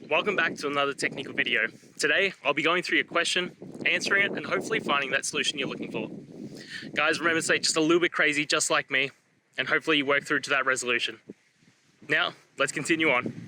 Welcome back to another technical video. Today, I'll be going through your question, answering it, and hopefully finding that solution you're looking for. Guys, remember to stay just a little bit crazy, just like me, and hopefully you work through to that resolution. Now, let's continue on.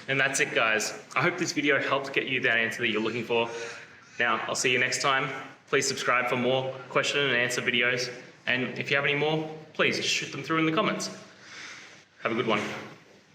And that's it, guys. I hope this video helped get you that answer that you're looking for. Now, I'll see you next time. Please subscribe for more question and answer videos. And if you have any more, please just shoot them through in the comments. Have a good one.